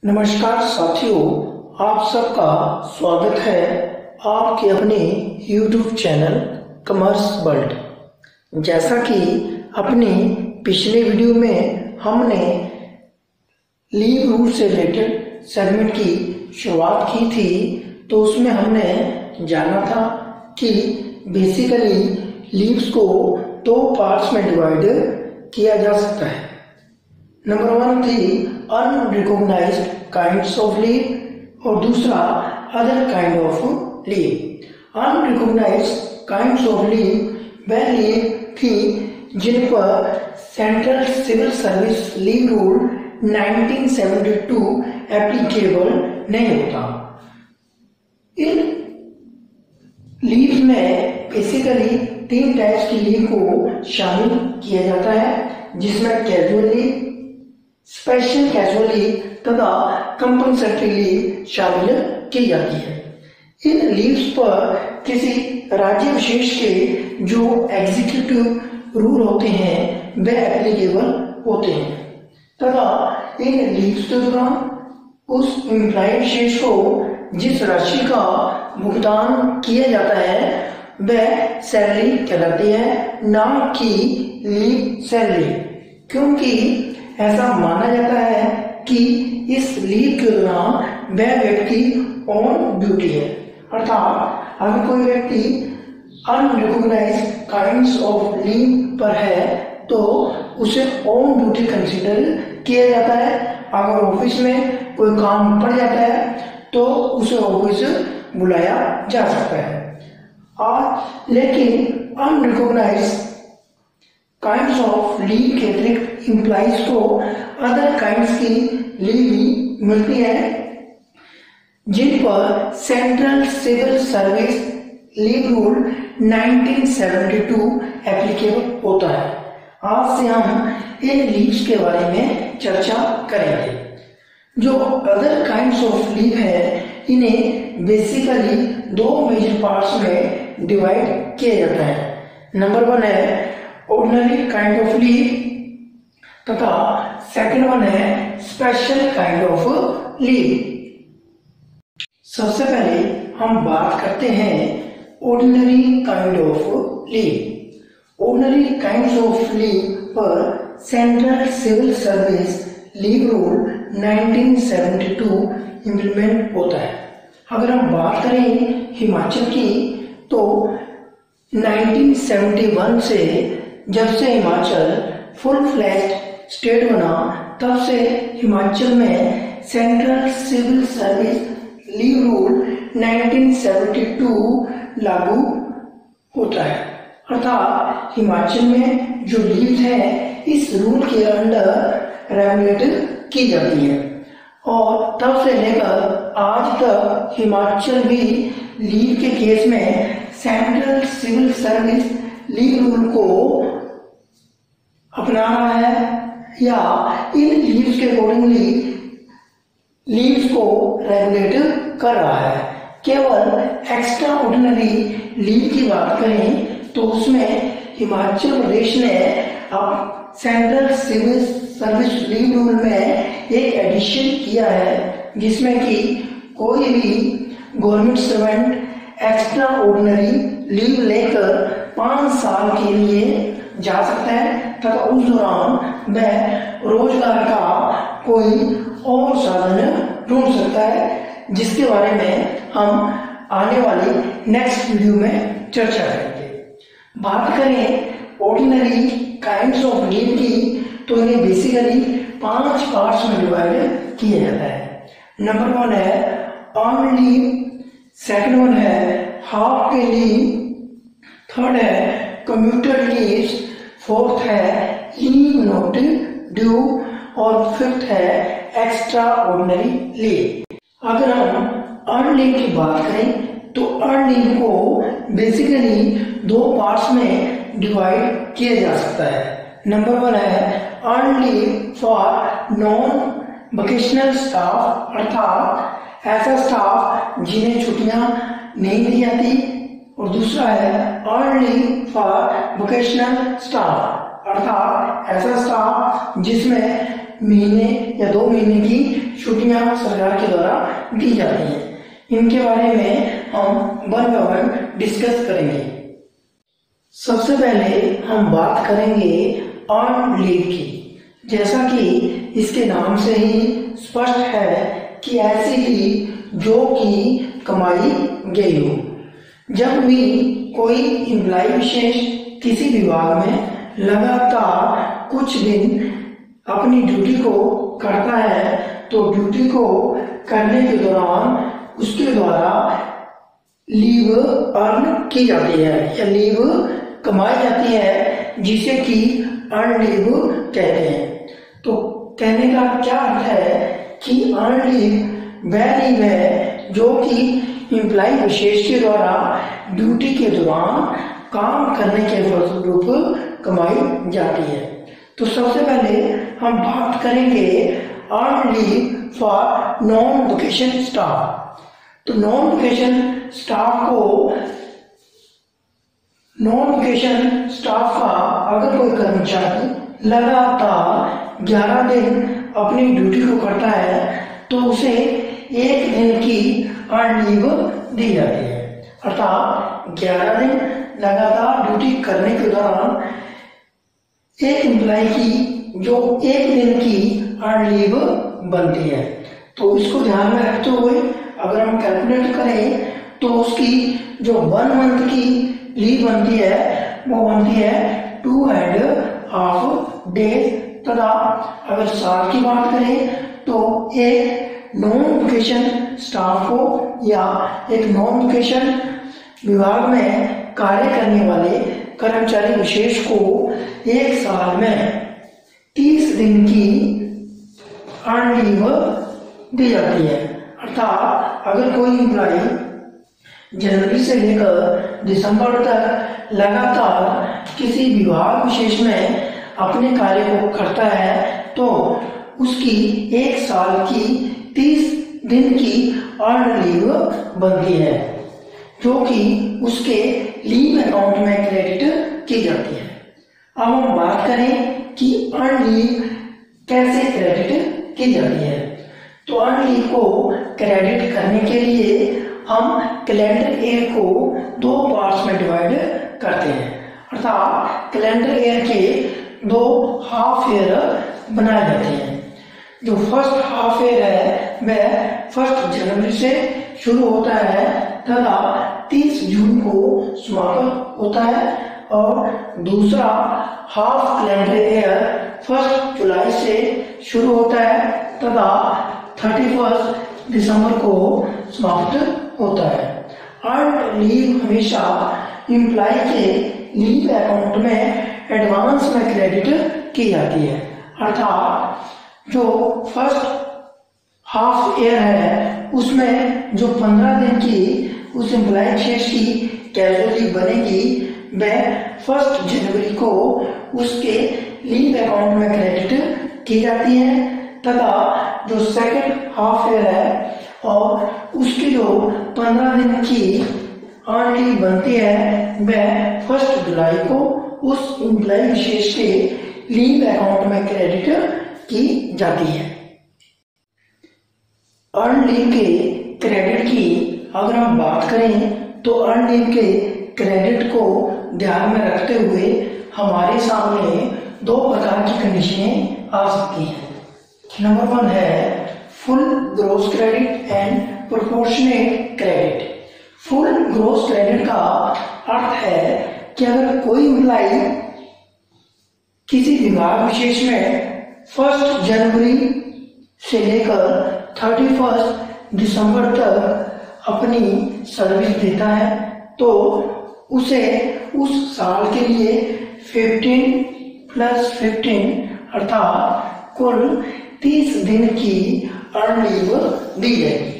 नमस्कार साथियों, आप सबका स्वागत है आपके अपने YouTube चैनल कॉमर्स वर्ल्ड। जैसा कि अपने पिछले वीडियो में हमने लीव रूल से रिलेटेड सेगमेंट की शुरुआत की थी, तो उसमें हमने जाना था कि बेसिकली लीव्स को दो पार्ट्स में डिवाइड किया जा सकता है। नंबर वन थी अनरिकॉग्नाइज्ड काइंड्स ऑफ लीव और दूसरा other kind of leave. Unrecognised kinds of leave वह लीव थी जिन पर central civil service leave rule 1972 applicable नहीं होता। इन लीव में बेसिकली तीन टाइप्स की लीव को शामिल किया जाता है, जिसमें casual leave, special casual leave तथा कंपनसेटरी लीव शामिल की जाती है। इन लीव्स पर किसी राज्य विशेष के जो एग्जीक्यूटिव रूल होते हैं वे एप्लीकेबल होते हैं तथा इन लीव्स के दौरान उस एम्प्लॉय विशेष को जिस राशि का भुगतान किया जाता है वह सैलरी कहलाती है, ना कि लीव सैलरी, क्योंकि ऐसा माना जाता है कि इस लीव के दौरान वह व्यक्ति ऑन ड्यूटी है। अर्थात अगर कोई व्यक्ति अनरिकॉग्नाइज्ड काइंड्स ऑफ लीव पर है तो उसे ऑन ड्यूटी कंसीडर किया जाता है। अगर ऑफिस में कोई काम पड़ जाता है तो उसे ऑफिस बुलाया जा सकता है। और लेकिन अनरिकॉग्नाइज्ड काइंड्स ऑफ लीव के अतिरिक्त एम्प्लॉइज को अदर काइंड्स की लीव भी मिलती है जिन पर central civil service leave rule 1972 applicable होता है। आज से हम इन लीव्स के बारे में चर्चा करेंगे। जो अदर काइंड्स ऑफ लीव है इन्हें बेसिकली दो मेजर पार्ट्स में डिवाइड किया जाता है। नंबर वन है ऑर्डिनरी काइंड ऑफ लीव तथा सेकंड वन है स्पेशल काइंड ऑफ लीव। सबसे पहले हम बात करते हैं ordinary kind of leave. Ordinary kinds of leave पर central civil service leave rule 1972 implement होता है। अगर हम बात करें हिमाचल की तो 1971 से जब से हिमाचल फुल फ्लैश्ड स्टेट बना तब से हिमाचल में central civil service leave rule 1972 लागू होता है। अर्थात हिमाचल में जो लीव है इस रूल के अंडर रेगुलेट की जाती है और तब से लेकर आज तक हिमाचल भी लीव के केस में central civil service leave rule को अपना रहा है या इन लीव्स के अकॉर्डिंगली लीव्स को रेगुलेट कर रहा है। केवल एक्स्ट्रा ऑर्डिनरी लीव की बात करें तो उसमें हिमाचल प्रदेश ने अब central civil service leave rule में एक एडिशन किया है, जिसमें कि कोई भी government servant extra ordinary leave लेकर 5 साल के लिए जा सकता है तथा उस दौरान वह रोजगार का कोई और साधन ढूंढ सकता है, जिसके बारे में हम आने वाली नेक्स्ट वीडियो में चर्चा करेंगे। बात करें ऑर्डिनरी काइंड्स ऑफ लीव की तो इन्हें बेसिकली 5 पार्ट्स में डिवाइड किया जाता है। नंबर वन है अर्न लीव, सेकंड वन है हाफ पे लीव, थर्ड है कम्यूटेड लीव्स, फोर्थ है लीव नॉट ड्यू और फिफ्थ है एक्स्ट्रा ऑर्डिनरी लीव। अगर हम अर्न लीव की बात करें तो अर्न लीव को बेसिकली दो पार्ट्स में डिवाइड किया जा सकता है। नंबर वन है earn leave for non vocational staff, अर्थात ऐसा स्टाफ जिन्हें छुट्टियां नहीं दी जाती, और दूसरा है earn leave for vocational staff, अर्थात ऐसा स्टाफ जिसमें महीने या 2 महीने की छुट्टियां सरकार के द्वारा दी जाती हैं। इनके बारे में हम वन बाय वन डिस्कस करेंगे। सबसे पहले हम बात करेंगे अर्न लीव की। जैसा कि इसके नाम से ही स्पष्ट है कि ऐसी लीव जो कि कमाई गई हो। जब भी कोई एम्प्लॉय विशेष किसी विभाग में लगातार कुछ दिन अपनी ड्यूटी को करता है तो ड्यूटी को करने के दौरान उसके द्वारा लीव अर्न की जाती है या लीव कमाई जाती है, जिसे कि अर्न लीव कहते हैं। तो कहने का क्या अर्थ है कि अर्न लीव वह लीव है जो कि एम्प्लॉय विशेष के द्वारा ड्यूटी के दौरान काम करने के फलस्वरूप कमाई जाती है। तो सबसे पहले हम बात करेंगे earn leave for non vacation staff. तो नॉन वेकेशन स्टाफ का अगर कोई कर्मचारी लगातार 11 दिन अपनी ड्यूटी को करता है तो उसे 1 दिन की अर्न लीव दी जाती है। अर्थात 11 दिन लगातार ड्यूटी करने के दौरान एक एम्प्लॉय की जो 1 दिन की अर्न लीव बनती है। तो इसको ध्यान में रखते हुए अगर हम कैलकुलेट करें तो उसकी जो 1 मंथ की लीव बनती है वो बनती है 2.5 डेज। तथा अगर साल की बात करें तो एक नॉन वेकेशन स्टाफ को या एक नॉन वेकेशन विभाग में कार्य करने वाले कर्मचारी विशेष को 1 साल में 30 दिन की अर्न लीव दी जाती है। अर्थात अगर कोई एम्प्लॉय जनवरी से लेकर दिसंबर तक लगातार किसी विभाग विशेष में अपने कार्य को करता है तो उसकी 1 साल की 30 दिन की अर्न लीव बनती है, जो कि उसके लीव अकाउंट में क्रेडिट की जाती है। अब हम बात करें कि अर्न लीव कैसे क्रेडिट की जाती है। तो अर्न लीव को क्रेडिट करने के लिए हम कैलेंडर ईयर को 2 पार्ट्स में डिवाइड करते हैं। अर्थात कैलेंडर ईयर के 2 हाफ ईयर बनाए जाते हैं। जो फर्स्ट हाफ ईयर है वह 1 जनवरी से शुरू होता है तथा 30 जून को समाप्त होता है, और दूसरा हाफ कैलेंडर ईयर 1 जुलाई से शुरू होता है तथा 31 दिसंबर को समाप्त होता है। अर्न लीव हमेशा एम्प्लॉय के लीव अकाउंट में एडवांस में क्रेडिट की जाती है। अर्थात जो फर्स्ट हाफ ईयर है उसमें जो 15 दिन की उस एम्प्लॉय विशेष की कैजुअल लीव बनेगी वह 1 जनवरी को उसके लीव अकाउंट में क्रेडिट की जाती है, तथा जो सेकंड हाफ ईयर है और उसकी जो 15 दिन की अर्न लीव बनती है वह 1 जुलाई को उस एम्प्लॉय विशेष के लीव अकाउंट में क्रेडिट की जाती है। अर्न लीव के क्रेडिट की अगर हम बात करें तो अर्न लीव के क्रेडिट को ध्यान में रखते हुए हमारे सामने 2 प्रकार की कंडीशनें आ सकती हैं। नंबर 1 है full gross credit and proportionate credit. Full gross credit का अर्थ है कि अगर कोई एम्प्लॉय किसी विभाग विशेष में 1 जनवरी से लेकर 31 दिसंबर तक अपनी सर्विस देता है तो उसे उस साल के लिए 15 + 15 अर्थात कुल 30 दिन की अर्न लीव दी जाएगी।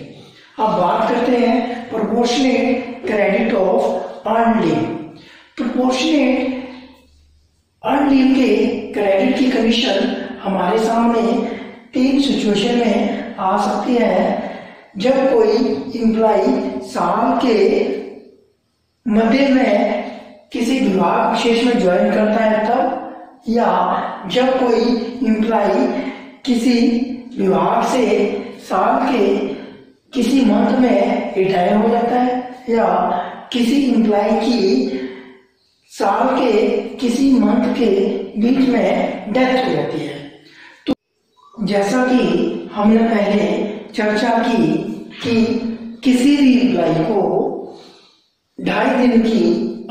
अब बात करते हैं proportionate credit of earn leave. Proportionate earn leave के क्रेडिट की कंडीशन हमारे सामने 3 सिचुएशन में आ सकती है। जब कोई एम्प्लॉय साल के मध्य में किसी विभाग विशेष में ज्वाइन करता है तब, या जब कोई एम्प्लॉय किसी विभाग से साल के किसी मंथ में रिटायर हो जाता है या किसी एम्प्लॉय की साल के किसी मंथ के बीच में डेथ हो जाती है। तो जैसा कि हमने पहले चर्चा की कि किसी भी एम्प्लॉय को 2.5 दिन की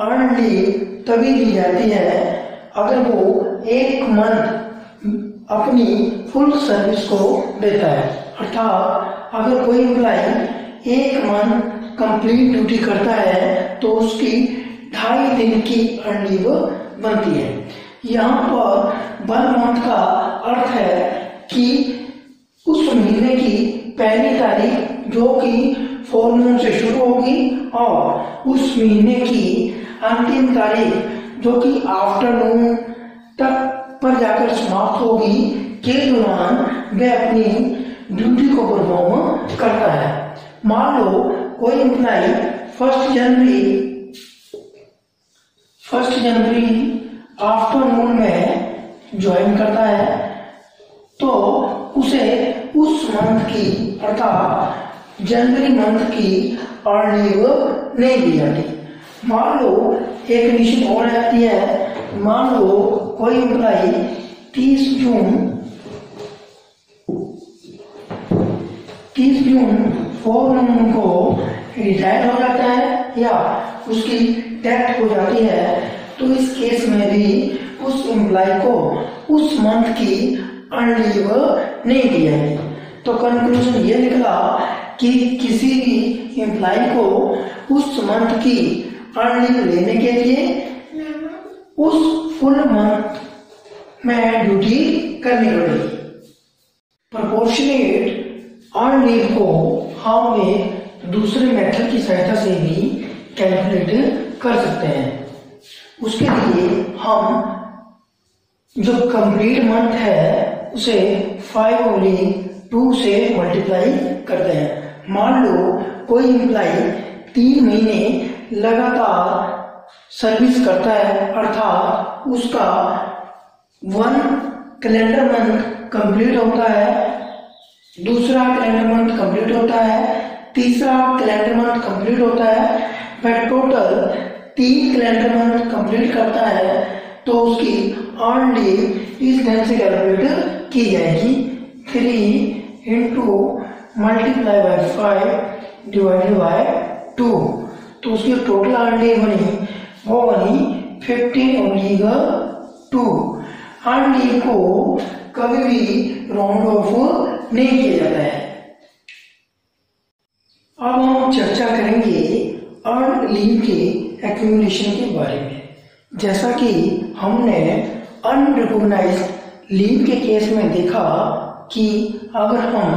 अर्न लीव तभी दी जाती है अगर वो 1 मंथ अपनी फुल सर्विस को देता है। अर्थात अगर कोई एम्प्लॉय 1 मंथ कंप्लीट ड्यूटी करता है तो उसकी 2.5 दिन की अर्न लीव बनती है। यहाँ पर 1 मंथ का अर्थ है कि उस महीने की पहली तारीख जो कि फॉरनून से शुरू होगी और उस महीने की अंतिम तारीख जो कि आफ्टरनून तक पर जाकर समाप्त होगी के दौरान वह अपनी ड्यूटी को परफॉर्म करता है। मान लो कोई एम्प्लॉय 1 जनवरी आफ्टरनून में ज्वाइन करता है तो उसे उस मंथ की अर्थात जनवरी मंथ की अर्न लीव नहीं दी जाती। मान लो एक कंडीशन और आती है, मान लो कोई एम्प्लॉय 30 जून फॉरनून को रिटायर हो जाता है या उसकी डेथ हो जाती है तो इस केस में भी उस एम्प्लॉय को उस मंथ की अर्न लीव नहीं दी जाएगी। तो कंक्लूजन ये निकला कि किसी भी एम्प्लॉय को उस मंथ की अर्न लीव लेने के लिए उस फुल मंथ में ड्यूटी करनी पड़ेगी। प्रोपोर्शनेट अर्न लीव को हम एक दूसरे मेथड की सहायता से भी कैलकुलेट कर सकते हैं। उसके लिए हम जो कंप्लीट मंथ है उसे 5/2 से मल्टीप्लाई करते हैं। मान लो कोई एम्प्लॉय 3 महीने लगातार सर्विस करता है अर्थात उसका 1 कैलेंडर मंथ कंप्लीट होता है, दूसरा कैलेंडर मंथ कंप्लीट होता है, तीसरा कैलेंडर मंथ कंप्लीट होता है, वह टोटल 3 कैलेंडर मंथ कंप्लीट करता है तो उसकी अर्न लीव इस ढंग से कैलकुलेट की जाएगी 3 into multiply by 5 divided by 2। तो उसकी टोटल अर्न लीव बनी वो बनी 15/2। अर्न लीव को कभी भी राउंड ऑफ नहीं किया जाता है। अब हम चर्चा करेंगे अर्न लीव के एक्यूमुलेशन के बारे में। जैसा कि हमने अनरिकॉग्नाइज्ड लीव के केस में देखा कि अगर हम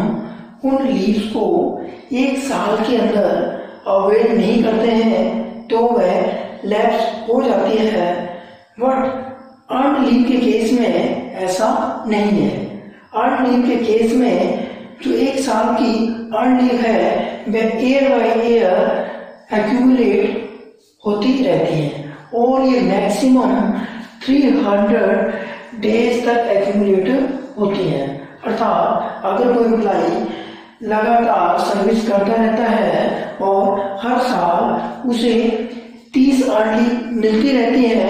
उन लीव्स को 1 साल के अंदर अवेल नहीं करते हैं तो वह लैप्स हो जाती है, बट अर्न लीव के केस में ऐसा नहीं है। अर्न लीव के केस में जो 1 साल की अर्न लीव है वह ईयर बाय ईयर एक्यूमुलेट होती रहती है और ये मैक्सिमम 300 डेज तक एक्यूमुलेट होती है। अर्थात अगर कोई एम्प्लॉय लगातार सर्विस करता रहता है और हर साल उसे 30 अर्न लीव मिलती रहती है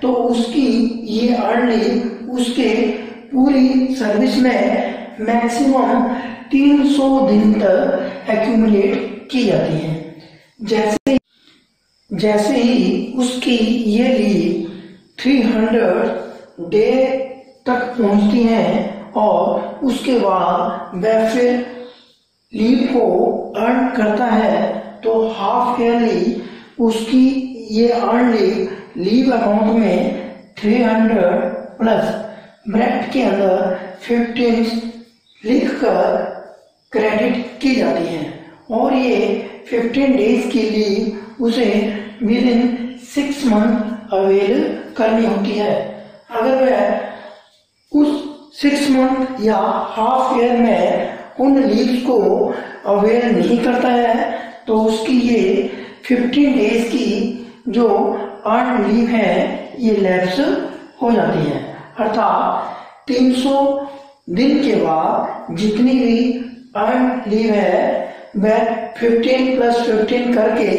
तो उसकी ये अर्न लीव उसके पूरी सर्विस में मैक्सिमम 300 दिन तक एक्यूमुलेट की जाती है। जैसे ही उसकी ये लीव 300 डे तक पहुंचती हैं और उसके बाद वह फिर लीव को अर्न करता है तो हाफ ईयरली उसकी ये अर्न लीव अकाउंट में 300 प्लस ब्रैकेट के अंदर 15 लिखकर क्रेडिट की जाती है और ये 15 डेज की लीव उसे विद इन 6 मंथ अवेल करनी होती है। अगर वह उस 6 मंथ या हाफ ईयर में उन लीव्स को अवेल नहीं करता है तो उसकी ये 15 डेज की जो अर्न लीव है ये लैप्स हो जाती है। अर्थात 300 दिन के बाद जितनी भी अर्न लीव है वह 15 + 15 करके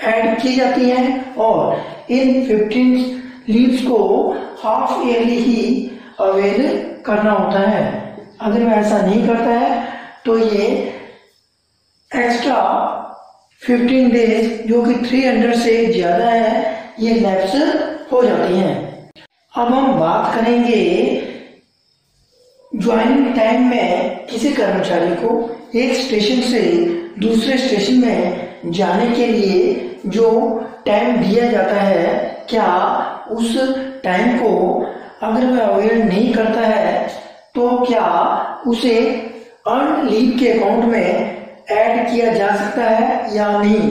ऐड की जाती हैं और इन 15 लीव्स को हाफ ईयरली ही अवेल करना होता है। अगर वह ऐसा नहीं करता है तो ये एक्स्ट्रा 15 डेज जो कि 300 से ज्यादा है ये लैप्स हो जाती हैं। अब हम बात करेंगे ज्वाइनिंग टाइम में किसी कर्मचारी को एक स्टेशन से दूसरे स्टेशन में जाने के लिए जो टाइम दिया जाता है, क्या उस टाइम को अगर वह अवेयर नहीं करता है तो क्या उसे अर्न लीव के अकाउंट में ऐड किया जा सकता है या नहीं?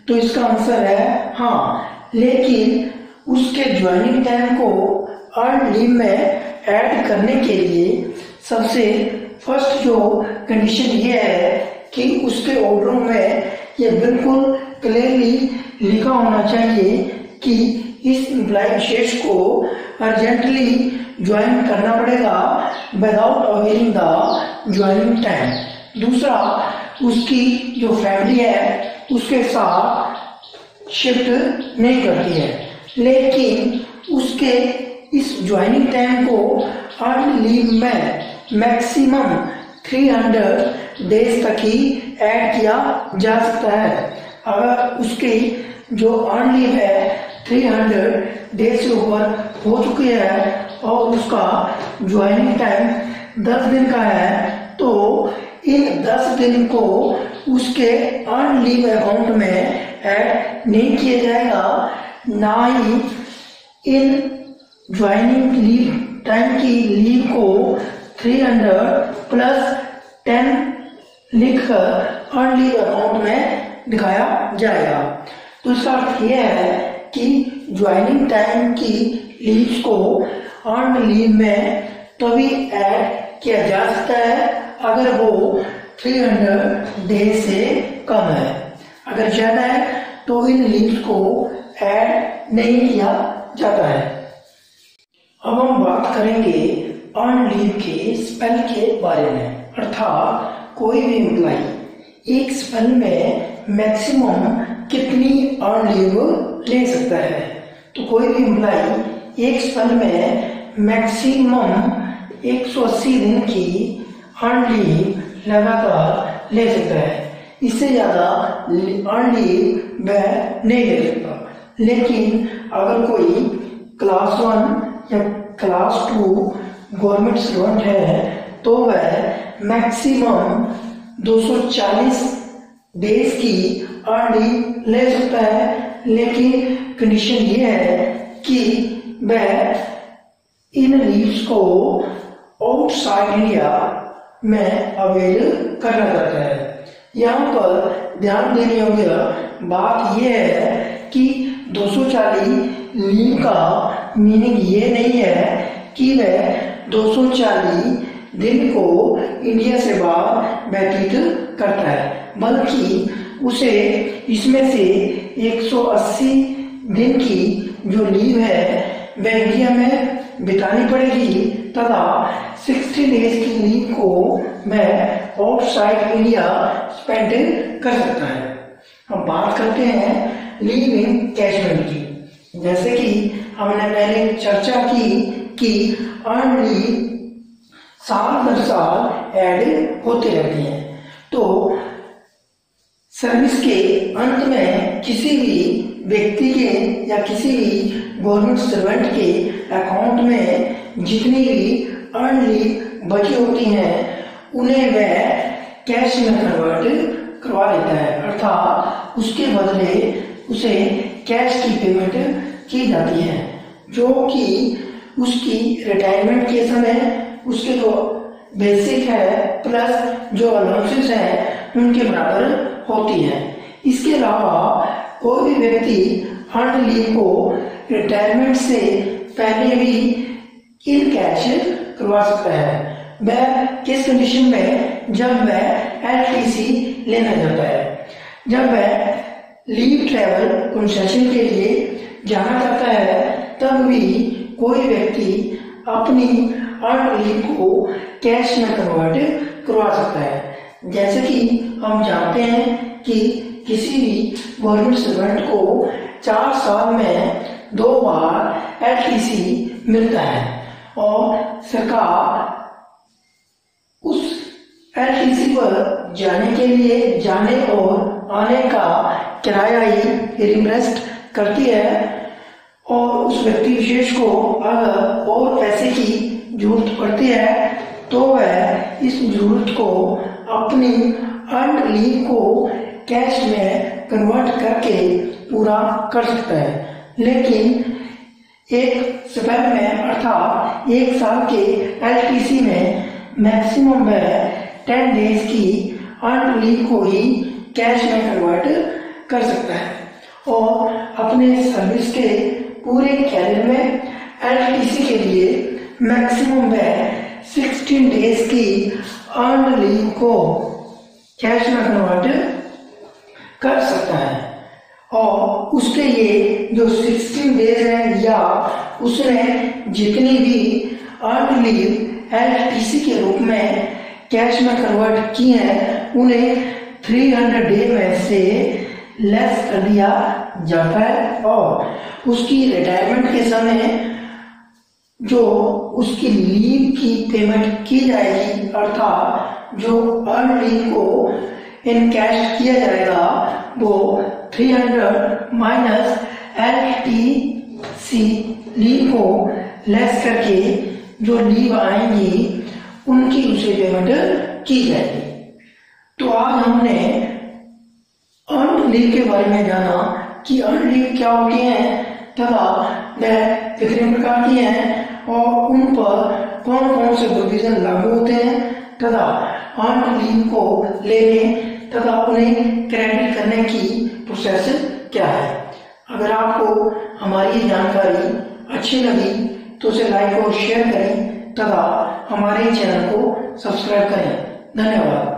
तो इसका आंसर है हाँ, लेकिन उसके ज्वाइनिंग टाइम को अर्न लीव में ऐड करने के लिए सबसे फर्स्ट जो कंडीशन ये है कि उसके ऑर्डरों में ये बिल्कुल क्लियरली लिखा होना चाहिए कि इस एम्प्लॉय विशेष को अर्जेंटली ज्वाइन करना पड़ेगा without awaring the joining time. दूसरा, उसकी जो फैमिली है उसके साथ शिफ्ट नहीं करती है, लेकिन उसके इस ज्वाइनिंग टाइम को अर्न लीव में मैक्सिमम 300 डेज तक ही ऐड किया जा सकता है। अगर उसकी जो अर्न लीव है 300 डेज से ऊपर हो चुकी है और उसका ज्वाइनिंग टाइम 10 दिन का है तो इन 10 दिन को उसके अर्न लीव अकाउंट में ऐड नहीं किया जाएगा, ना ही इन ज्वाइनिंग लीव टाइम की लीव को 300 + 10 लिखकर अर्न लीव अकाउंट में दिखाया जाएगा। तो इसका अर्थ यह है कि ज्वाइनिंग टाइम की लीव्स को अर्न लीव में तभी ऐड किया जा सकता है अगर वो 300 डेज से कम है। अगर ज्यादा है तो इन लीव्स को ऐड नहीं किया जाता है। अब हम बात करेंगे अर्न लीव के स्पेल के बारे में, अर्थात कोई भी एम्प्लॉय एक स्पेल में मैक्सिमम कितनी अर्न लीव ले सकता है। तो कोई भी एम्प्लॉय एक स्पेल में मैक्सिमम 180 दिन की अर्न लीव लगातार ले सकता है। इससे ज्यादा अर्न लीव वह नहीं ले सकता। लेकिन अगर कोई क्लास 1 या क्लास 2 गवर्नमेंट सर्वेंट है तो वह मैक्सिमम 240 डेज की अर्न लीव ले सकता है, लेकिन कंडीशन ये है कि वह इन लीव्स को आउटसाइड इंडिया में अवेल करना चाहता है। यहाँ पर ध्यान देने योग्य बात यह है कि 240 लीव का मीनिंग ये नहीं है कि वह 240 दिन को इंडिया से बाहर व्यतीत करता है, बल्कि उसे इसमें से 180 दिन की जो लीव है वह इंडिया में बितानी पड़ेगी तथा 60 डेज की लीव को वह आउटसाइड इंडिया स्पेंड कर सकता है। हम बात करते हैं लीव इन कैशमेंट की। जैसे कि हमने पहले चर्चा की कि अर्न लीव साल दर साल ऐड होते रहती हैं, तो सर्विस के अंत में किसी भी व्यक्ति के या किसी भी गवर्नमेंट सर्वेंट के अकाउंट में जितनी भी अर्न लीव बची होती हैं उन्हें वह कैश में कन्वर्ट करवा लेता है, अर्थात उसके बदले उसे कैश की पेमेंट की जाती है, जो कि उसकी रिटायरमेंट के समय उसके जो बेसिक है प्लस जो अलाउंसेस है उनके बराबर होती है। इसके अलावा कोई भी व्यक्ति अर्न लीव को रिटायरमेंट से पहले भी इन कैश करवा सकता है। वह किस कंडीशन में? जब वह एलटीसी लेना चाहता है, जब वह लीव ट्रैवल कंसेशन के लिए जाना चाहता है, तब भी कोई व्यक्ति अपनी अर्न लीव को कैश में कन्वर्ट करवा सकता है। जैसे कि हम जानते हैं कि किसी भी गवर्नमेंट सर्वेंट को 4 साल में 2 बार एलटीसी मिलता है और सरकार उस एलटीसी पर जाने के लिए जाने और आने का किराया ही रिम्बर्स करती है और उस व्यक्ति विशेष को अगर और पैसे की जरूरत पड़ती है तो वह इस जरूरत को अपनी अर्न्ड लीव को कैश में कन्वर्ट करके पूरा कर सकता है। लेकिन एक स्पेल में अर्थात 1 साल के एलटीसी में मैक्सिमम वह 10 डेज की अर्न्ड लीव को ही कैश में कन्वर्ट कर सकता है और अपने सर्विस के पूरे कैरियर में एलटीसी के लिए मैक्सिमम वह 16 डेज की अर्न्ड लीव को कैश में कन्वर्ट कर सकता है और उसके ये जो 16 डेज है या उसने जितनी भी अर्न्ड लीव एलटीसी के रूप में कैश में कन्वर्ट की है उन्हें 300 डे में से लेस कर दिया जाता है और उसकी रिटायरमेंट के समय जो उसकी लीव की पेमेंट की जाएगी अर्थात जो अर्न लीव को इन कैश किया जाएगा वो 300 माइनस एलटीसी लीव को लेस करके जो लीव आएंगी उनकी उसे पेमेंट की जाएगी। तो आज हमने अर्न लीव के बारे में जाना कि अर्न लीव क्या होती है तथा वह कितने प्रकार की हैं और उन पर कौन कौन से प्रोविजन लागू होते हैं तथा अर्न लीव को लेने तथा उन्हें क्रेडिट करने की प्रोसेस क्या है। अगर आपको हमारी जानकारी अच्छी लगी तो उसे लाइक और शेयर करें तथा हमारे चैनल को सब्सक्राइब करें। धन्यवाद।